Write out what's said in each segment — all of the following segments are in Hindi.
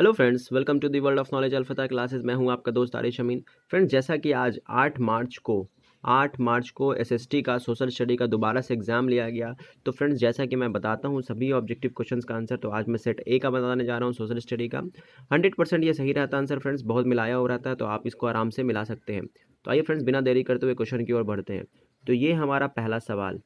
Hello friends, welcome to the world of knowledge अल्फता क्लासेस। मैं हूं आपका दोस्त आरिश अमीन। फ्रेंड्स, जैसा कि आज 8 मार्च को एसएसटी का सोशल स्टडी का दोबारा से एग्जाम लिया गया। तो फ्रेंड्स, जैसा कि मैं बताता हूं सभी ऑब्जेक्टिव क्वेश्चंस का आंसर, तो आज मैं सेट ए का बताने जा रहा हूं सोशल स्टडी का। 100% ये सही रहता है आंसर फ्रेंड्स, बहुत मिलाया हो रहता है, तो आप इसको आराम से मिला सकते हैं। तो आइए फ्रेंड्स, बिना देरी करते हुए क्वेश्चन की ओर बढ़ते हैं। तो ये हमारा पहला सवाल,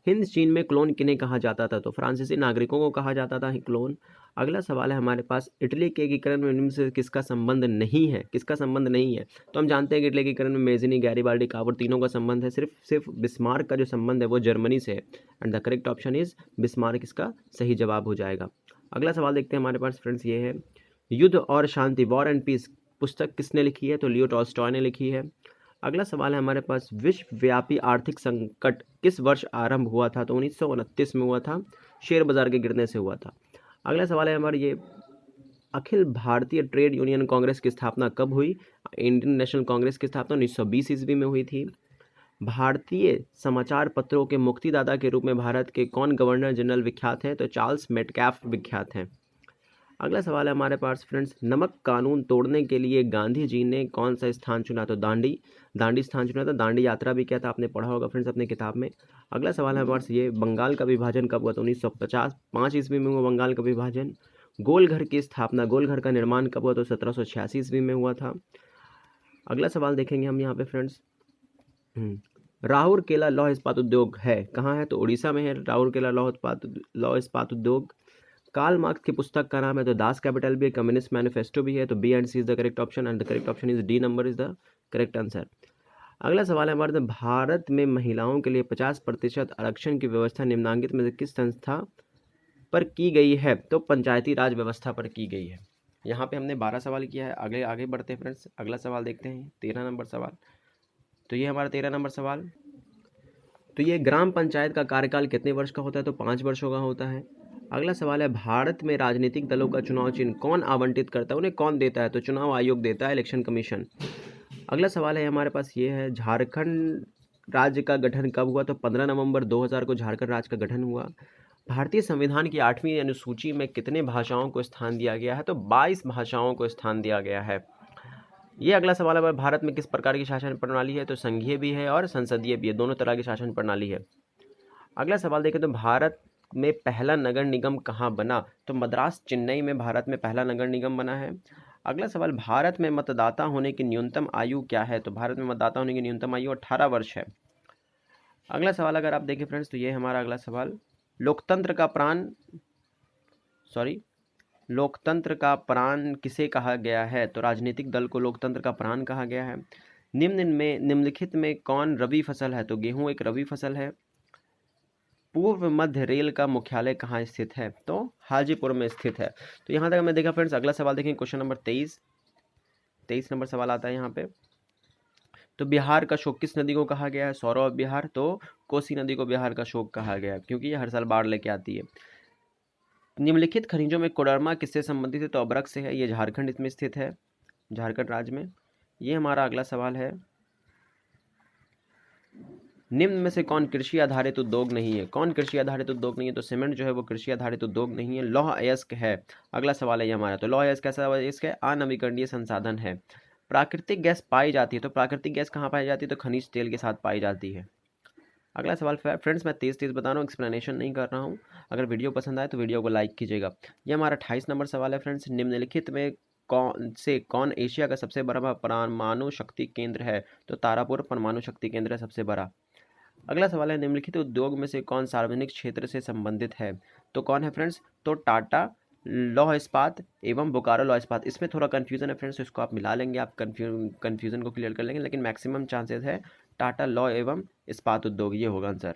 हिंद चीन में क्लोन किन्हें कहा जाता था? तो फ्रांसीसी नागरिकों को कहा जाता था क्लोन। अगला सवाल है हमारे पास, इटली के एकीकरण में निम्न से किसका संबंध नहीं है? किसका संबंध नहीं है? तो हम जानते हैं कि इटली के एकीकरण में मेज़िनी, गैरीबाल्डी, कावर तीनों का संबंध है। सिर्फ बिस्मार्क का जो संबंध है वो जर्मनी से है। And the correct option is Bismarck, इसका सही जवाब हो जाएगा। अगला सवाल देखते हैं हमारे पास फ्रेंड्स, ये है युद्ध और शांति, वॉर एंड पीस पुस्तक किसने लिखी है? तो लियो टॉल्स्टॉय ने लिखी है। अगला सवाल है हमारे पास, विश्वव्यापी आर्थिक संकट किस वर्ष आरंभ हुआ था? तो 1929 में हुआ था, शेयर बाजार के गिरने से हुआ था। अगला सवाल है हमारे, ये अखिल भारतीय ट्रेड यूनियन कांग्रेस की स्थापना कब हुई? इंडियन नेशनल कांग्रेस की स्थापना 1920 ईस्वी में हुई थी। भारतीय समाचार पत्रों के मुक्तिदाता के रूप में भारत के कौन गवर्नर जनरल विख्यात हैं? तो चार्ल्स मेटकैफ विख्यात हैं। अगला सवाल है हमारे पास फ्रेंड्स, नमक कानून तोड़ने के लिए गांधी जी ने कौन सा स्थान चुना? तो दांडी स्थान चुना था। दांडी यात्रा भी किया था, आपने पढ़ा होगा फ्रेंड्स अपने किताब में। अगला सवाल है हमारे पास, ये बंगाल का विभाजन कब हुआ? तो 1955 ईस्वी में हुआ बंगाल का विभाजन। गोलघर की स्थापना, गोलघर का निर्माण कब हुआ? तो 1786 ईस्वी में हुआ था। अगला सवाल देखेंगे हम यहाँ पे फ्रेंड्स, राउरकेला लौह इस्पात उद्योग है कहाँ है? तो उड़ीसा में है राउरकेला लौह इस्पात उद्योग। कार्ल मार्क्स की पुस्तक का नाम है तो दास कैपिटल भी है, कम्युनिस्ट मैनिफेस्टो भी है। तो B and C is the correct option and the correct option is D number is the correct answer. अगला सवाल है हमारे, भारत में महिलाओं के लिए 50% आरक्षण की व्यवस्था निम्नांकित में से किस संस्था पर की गई है? तो पंचायती राज व्यवस्था पर की गई है। यहाँ पे हमने 12 सवाल किया है। आगे आगे बढ़ते हैं फ्रेंड्स, अगला सवाल देखते हैं, 13 नंबर सवाल। तो ये हमारा 13 नंबर सवाल, तो ये ग्राम पंचायत का कार्यकाल कितने वर्ष का होता है? तो 5 वर्षों का होता है। अगला सवाल है, भारत में राजनीतिक दलों का चुनाव चिन्ह कौन आवंटित करता है? उन्हें कौन देता है? तो चुनाव आयोग देता है, इलेक्शन कमीशन। अगला सवाल है हमारे पास, ये है झारखंड राज्य का गठन कब हुआ? तो 15 नवंबर 2000 को झारखंड राज्य का गठन हुआ। भारतीय संविधान की 8वीं अनुसूची में कितने भाषाओं को स्थान दिया गया है? तो 22 भाषाओं को स्थान दिया गया है। ये अगला सवाल है, भारत में किस प्रकार की शासन प्रणाली है? तो संघीय भी है और संसदीय भी है, दोनों तरह की शासन प्रणाली है। अगला सवाल देखें तो भारत में पहला नगर निगम कहाँ बना? तो मद्रास चेन्नई में भारत में पहला नगर निगम बना है। अगला सवाल, भारत में मतदाता होने की न्यूनतम आयु क्या है? तो भारत में मतदाता होने की न्यूनतम आयु 18 वर्ष है। अगला सवाल अगर आप देखें फ्रेंड्स, तो ये हमारा अगला सवाल, लोकतंत्र का प्राण लोकतंत्र का प्राण किसे कहा गया है? तो राजनीतिक दल को लोकतंत्र का प्राण कहा गया है। निम्नलिखित में कौन रबी फसल है? तो गेहूं एक रबी फसल है। पूर्व मध्य रेल का मुख्यालय कहाँ स्थित है? तो हाजीपुर में स्थित है। तो यहाँ तक हमने देखा फ्रेंड्स। अगला सवाल देखें, क्वेश्चन नंबर 23 नंबर सवाल आता है यहाँ पे, तो बिहार का शोक किस नदी को कहा गया है? सौरव बिहार। तो कोसी नदी को बिहार का शोक कहा गया है, क्योंकि ये हर साल बाढ़ लेके आती है। निम्नलिखित खनिजों में कोडरमा किससे संबंधित है? तो अभ्रक से है, ये झारखंड इसमें स्थित है, झारखंड राज्य में। ये हमारा अगला सवाल है, निम्न में से कौन कृषि आधारित उद्योग नहीं है? कौन कृषि आधारित उद्योग नहीं है? तो सीमेंट जो है वो कृषि आधारित उद्योग नहीं है, लौह अयस्क है। अगला सवाल है ये हमारा, तो लौह अयस्क कैसा अयस्क है? अनवीकरणीय संसाधन है। प्राकृतिक गैस पाई जाती है, तो प्राकृतिक गैस कहाँ पाई जाती है? तो खनिज तेल के साथ पाई जाती है। अगला सवाल फ्रेंड्स, मैं तेज बता रहा हूँ, एक्सप्लेनेशन नहीं कर रहा हूँ। अगर वीडियो पसंद आए तो वीडियो को लाइक कीजिएगा। ये हमारा 28 नंबर सवाल है फ्रेंड्स, निम्नलिखित में कौन एशिया का सबसे बड़ा परमाणु शक्ति केंद्र है? तो तारापुर परमाणु शक्ति केंद्र है सबसे बड़ा। अगला सवाल है, निम्नलिखित उद्योग में से कौन सार्वजनिक क्षेत्र से संबंधित है? तो कौन है फ्रेंड्स? तो टाटा लौह इस्पात एवं बोकारो लौह इस्पात। इसमें थोड़ा कंफ्यूजन है फ्रेंड्स, तो इसको आप मिला लेंगे, आप कंफ्यूजन को क्लियर कर लेंगे, लेकिन मैक्सिमम चांसेस है टाटा लौह एवं इस्पात उद्योग, ये होगा आंसर।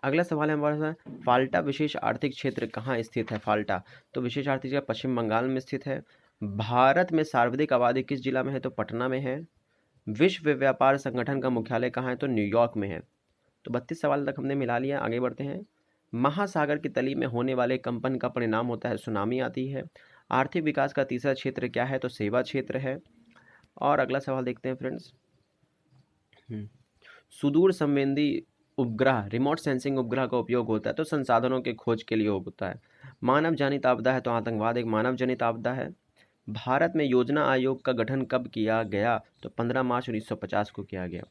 अगला सवाल है हमारे साथ, फाल्टा विशेष आर्थिक क्षेत्र कहाँ स्थित है? फाल्टा तो विशेष आर्थिक क्षेत्र पश्चिम बंगाल में स्थित है। भारत में सर्वाधिक आबादी किस जिला में है? तो पटना में है। विश्व व्यापार संगठन का मुख्यालय कहाँ है? तो न्यूयॉर्क में है। तो 32 सवाल तक हमने मिला लिया, आगे बढ़ते हैं। महासागर की तली में होने वाले कंपन का परिणाम होता है सुनामी आती है। आर्थिक विकास का तीसरा क्षेत्र क्या है? तो सेवा क्षेत्र है। और अगला सवाल देखते हैं फ्रेंड्स, सुदूर संवेदी उपग्रह, रिमोट सेंसिंग उपग्रह का उपयोग होता है तो संसाधनों के खोज के लिए होता है। मानव जनित आपदा है तो आतंकवाद एक मानव जनित आपदा है। भारत में योजना आयोग का गठन कब किया गया? तो 15 मार्च 1950 को किया गया।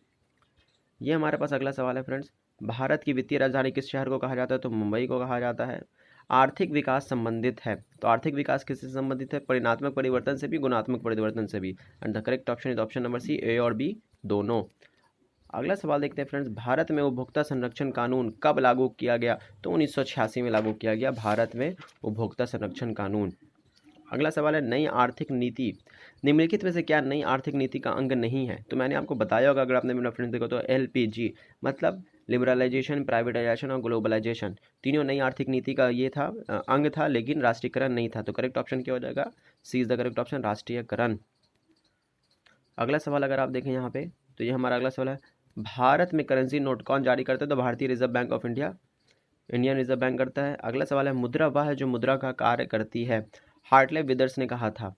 ये हमारे पास अगला सवाल है फ्रेंड्स। भारत की वित्तीय राजधानी किस शहर को कहा जाता है? तो मुंबई को कहा जाता है। आर्थिक विकास संबंधित है तो आर्थिक विकास किससे संबंधित है? परिणात्मक परिवर्तन से भी, गुणात्मक परिवर्तन से भी। And the correct option is option number C, A और बी दोनों। अगला सवाल देखते हैं फ्रेंड्स। भारत में उपभोक्ता संरक्षण कानून कब लागू किया गया? तो 1986 में लागू किया गया भारत में उपभोक्ता संरक्षण कानून। अगला सवाल है नई आर्थिक नीति निम्नलिखित में से क्या नई आर्थिक नीति का अंग नहीं है? तो मैंने आपको बताया होगा, अगर आपने मेरा फ्रेंड देखो तो LPG मतलब लिबरलाइजेशन, प्राइवेटाइजेशन और ग्लोबलाइजेशन, तीनों नई आर्थिक नीति का ये था, अंग था, लेकिन राष्ट्रीयकरण नहीं था। तो करेक्ट ऑप्शन क्या हो जाएगा? सी इज द करेक्ट ऑप्शन, राष्ट्रीयकरण। अगला सवाल अगर आप देखें यहाँ पे, तो ये हमारा अगला सवाल है। भारत में करेंसी नोट कौन जारी करता है? तो भारतीय reserve bank of India, Indian reserve bank करता है। अगला सवाल है मुद्रा वह है जो मुद्रा का कार्य करती है, हार्टले विदर्स ने कहा था।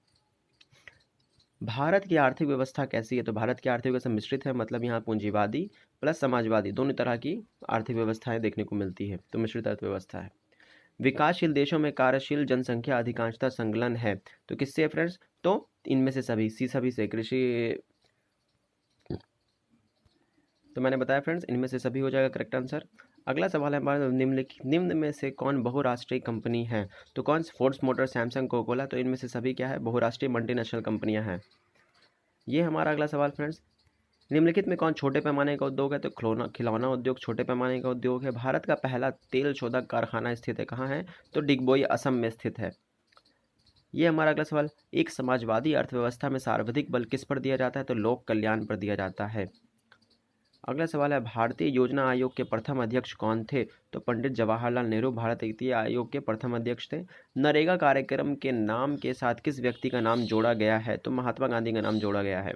भारत की आर्थिक व्यवस्था कैसी है? तो भारत की आर्थिक व्यवस्था मिश्रित है, मतलब यहाँ पूंजीवादी प्लस समाजवादी दोनों तरह की आर्थिक व्यवस्थाएं देखने को मिलती है, तो मिश्रित अर्थव्यवस्था है। विकासशील देशों में कार्यशील जनसंख्या अधिकांशतः संलग्न है, तो किससे है फ्रेंड्स? तो इनमें से सभी, सी सभी से, कृषि, तो मैंने बताया फ्रेंड्स इनमें से सभी हो जाएगा करेक्ट आंसर। अगला सवाल है हमारा, निम्न में से कौन बहुराष्ट्रीय कंपनी है? तो कौन? फोर्स मोटर, सैमसंग, कोकोला, तो इनमें से सभी क्या है? बहुराष्ट्रीय मल्टीनेशनल कंपनियां हैं। ये हमारा अगला सवाल फ्रेंड्स। निम्नलिखित में कौन छोटे पैमाने का उद्योग है? तो खिलौना उद्योग छोटे पैमाने का उद्योग है। भारत का पहला तेल शोधक कारखाना स्थित है कहाँ है? तो डिगबोई असम में स्थित है। ये हमारा अगला सवाल। एक समाजवादी अर्थव्यवस्था में सर्वाधिक बल किस पर दिया जाता है? तो लोक कल्याण पर दिया जाता है। अगला सवाल है भारतीय योजना आयोग के प्रथम अध्यक्ष कौन थे? तो पंडित जवाहरलाल नेहरू भारत वित्तीय आयोग के प्रथम अध्यक्ष थे। नरेगा कार्यक्रम के नाम के साथ किस व्यक्ति का नाम जोड़ा गया है? तो महात्मा गांधी का नाम जोड़ा गया है।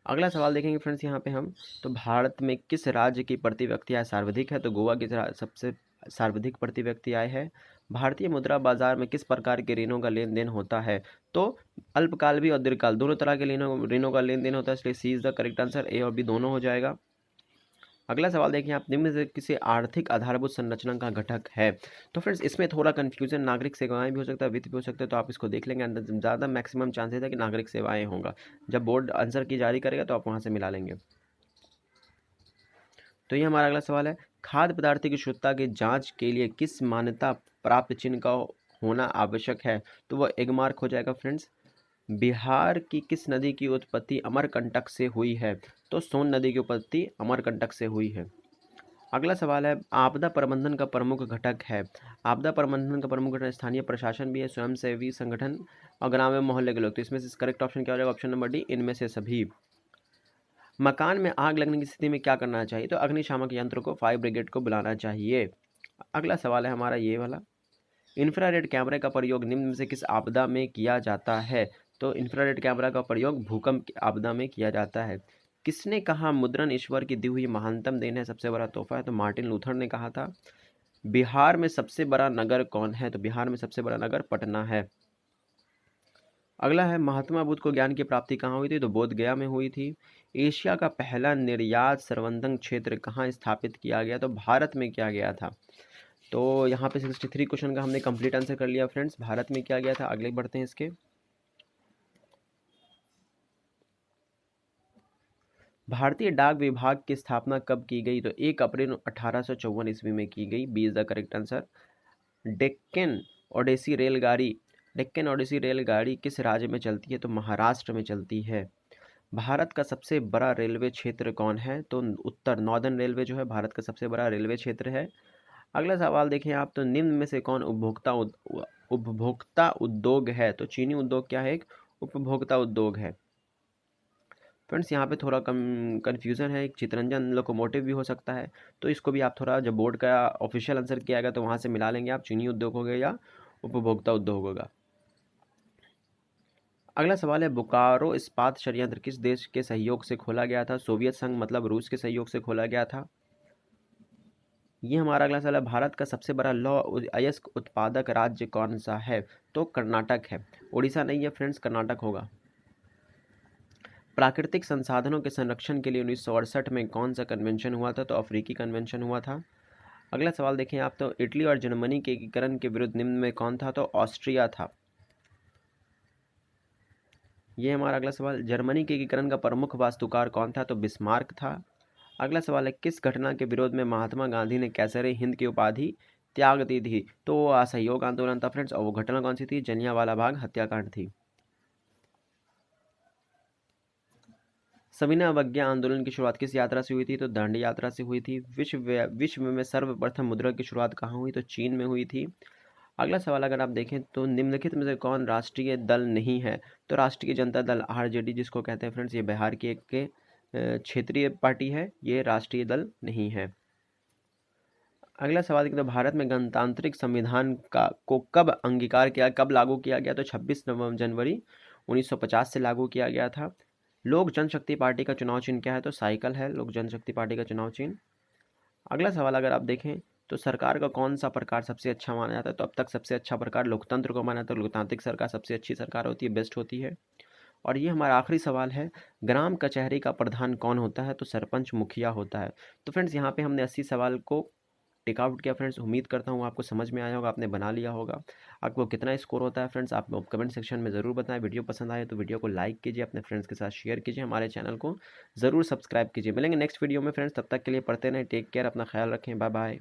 अगला सवाल देखेंगे फ्रेंड्स यहाँ पे हम, तो भारत में किस राज्य की प्रति व्यक्ति आय सर्वाधिक है? तो गोवा की सबसे सर्वाधिक प्रति व्यक्ति आय है। भारतीय मुद्रा बाजार में किस प्रकार के ऋणों का लेन देन होता है? तो अल्पकाल भी और दीर्घकाल दोनों तरह के ऋणों का लेन देन होता है, इसलिए सी इज द करेक्ट आंसर, ए और बी दोनों हो जाएगा। अगला सवाल देखिए आप, निम्न से किसी आर्थिक आधारभूत संरचना का घटक है? तो फ्रेंड्स इसमें थोड़ा कंफ्यूजन, नागरिक सेवाएं भी हो सकता है, वित्त भी हो सकता है, तो आप इसको देख लेंगे। ज़्यादा मैक्सिमम चांसेस है कि नागरिक सेवाएं होगा। जब बोर्ड आंसर की जारी करेगा तो आप वहाँ से मिला लेंगे। तो ये हमारा अगला सवाल है। खाद्य पदार्थ की शुद्धता की जांच के लिए किस मान्यता प्राप्त चिन्ह का होना आवश्यक है? तो वह एगमार्क हो जाएगा फ्रेंड्स। बिहार की किस नदी की उत्पत्ति अमरकंटक से हुई है? तो सोन नदी की उत्पत्ति अमरकंटक से हुई है। अगला सवाल है आपदा प्रबंधन का प्रमुख घटक है? आपदा प्रबंधन का प्रमुख घटक स्थानीय प्रशासन भी है, स्वयंसेवी संगठन और ग्राम एवं मोहल्ले के लोग। तो इसमें से करेक्ट ऑप्शन क्या हो जाएगा? ऑप्शन नंबर डी, इनमें से सभी। मकान में आग लगने की स्थिति में क्या करना चाहिए? तो अग्निशामक यंत्र को, फायर ब्रिगेड को बुलाना चाहिए। अगला सवाल है हमारा ये वाला। इंफ्रारेड कैमरे का प्रयोग निम्न में से किस आपदा में किया जाता है? तो इंफ्रारेड कैमरा का प्रयोग भूकंप की आपदा में किया जाता है। किसने कहा मुद्रण ईश्वर की दी हुई महानतम देन है, सबसे बड़ा तोहफा है? तो मार्टिन लूथर ने कहा था। बिहार में सबसे बड़ा नगर कौन है? तो बिहार में सबसे बड़ा नगर पटना है। अगला है महात्मा बुद्ध को ज्ञान की प्राप्ति कहाँ हुई थी? तो बोध गया में हुई थी। एशिया का पहला निर्यात संवर्धन क्षेत्र कहाँ स्थापित किया गया? तो भारत में किया गया था। तो यहाँ पे 63 क्वेश्चन का हमने कंप्लीट आंसर कर लिया फ्रेंड्स, भारत में किया गया था। अगले बढ़ते हैं इसके। भारतीय डाक विभाग की स्थापना कब की गई? तो 1 अप्रैल 1854 ईस्वी में की गई, B is the correct answer. Deccan Odyssey रेलगाड़ी, डेक्कन ओडेसी रेलगाड़ी किस राज्य में चलती है? तो महाराष्ट्र में चलती है। भारत का सबसे बड़ा रेलवे क्षेत्र कौन है? तो उत्तर नॉर्दर्न रेलवे जो है भारत का सबसे बड़ा रेलवे क्षेत्र है। अगला सवाल देखें आप, तो निम्न में से कौन उपभोक्ता उद्योग है? तो चीनी उद्योग क्या है? एक उपभोक्ता उद्योग है। फ्रेंड्स यहाँ पे थोड़ा कन्फ्यूज़न है, एक चितरंजन लोकोमोटिव भी हो सकता है, तो इसको भी आप थोड़ा, जब बोर्ड का ऑफिशियल आंसर किया गया तो वहाँ से मिला लेंगे आप, चीनी उद्योग हो गया या उपभोक्ता उद्योग होगा। अगला सवाल है बोकारो इस्पात संयंत्र किस देश के सहयोग से खोला गया था? सोवियत संघ मतलब रूस के सहयोग से खोला गया था। ये हमारा अगला सवाल है भारत का सबसे बड़ा लौह अयस्क उत्पादक राज्य कौन सा है? तो कर्नाटक है, उड़ीसा नहीं है फ्रेंड्स, कर्नाटक होगा। प्राकृतिक संसाधनों के संरक्षण के लिए 1968 में कौन सा कन्वेंशन हुआ था? तो अफ्रीकी कन्वेंशन हुआ था। अगला सवाल देखें आप, तो इटली और जर्मनी के एकीकरण के विरुद्ध निम्न में कौन था? तो ऑस्ट्रिया था। ये हमारा अगला सवाल, जर्मनी के एकीकरण का प्रमुख वास्तुकार कौन था? तो बिस्मार्क था। अगला सवाल है, किस घटना के विरोध में महात्मा गांधी ने कैसरे हिंद की उपाधि त्याग दी थी? तो वो असहयोग आंदोलन था फ्रेंड्स, और वो घटना कौन सी थी? जलियांवाला बाग हत्याकांड थी। सविनय अवज्ञा आंदोलन की शुरुआत किस यात्रा से हुई थी? तो दांडी यात्रा से हुई थी। विश्व में सर्वप्रथम मुद्रा की शुरुआत कहाँ हुई? तो चीन में हुई थी। अगला सवाल अगर आप देखें, तो निम्नलिखित में से कौन राष्ट्रीय दल नहीं है? तो राष्ट्रीय जनता दल आरजेडी जिसको कहते हैं फ्रेंड्स, ये बिहार की एक के क्षेत्रीय पार्टी है, ये राष्ट्रीय दल नहीं है। अगला सवाल, तो भारत में गणतांत्रिक संविधान का को कब अंगीकार किया, कब लागू किया गया? तो 26 जनवरी 1950 से लागू किया गया था। लोक जनशक्ति पार्टी का चुनाव चिन्ह क्या है? तो साइकिल है लोक जनशक्ति पार्टी का चुनाव चिन्ह। अगला सवाल अगर आप देखें, तो सरकार का कौन सा प्रकार सबसे अच्छा माना जाता है? तो अब तक सबसे अच्छा प्रकार लोकतंत्र को माना जाता है। लोकतांत्रिक सरकार सबसे अच्छी सरकार होती है, बेस्ट होती है। और ये हमारा आखिरी सवाल है, ग्राम कचहरी का प्रधान कौन होता है? तो सरपंच मुखिया होता है। तो फ्रेंड्स यहाँ पे हमने 80 सवाल को टिक आउट किया फ्रेंड्स। उम्मीद करता हूँ आपको समझ में आया होगा, आपने बना लिया होगा। आपको कितना स्कोर होता है फ्रेंड्स, आप कमेंट सेक्शन में ज़रूर बताएं। वीडियो पसंद आए तो वीडियो को लाइक कीजिए, अपने फ्रेंड्स के साथ शेयर कीजिए, हमारे चैनल को ज़रूर सब्सक्राइब कीजिए। मिलेंगे नेक्स्ट वीडियो में फ्रेंड्स, तब तक के लिए पढ़ते रहें। टेक केयर, अपना ख्याल रखें, बाय बाय।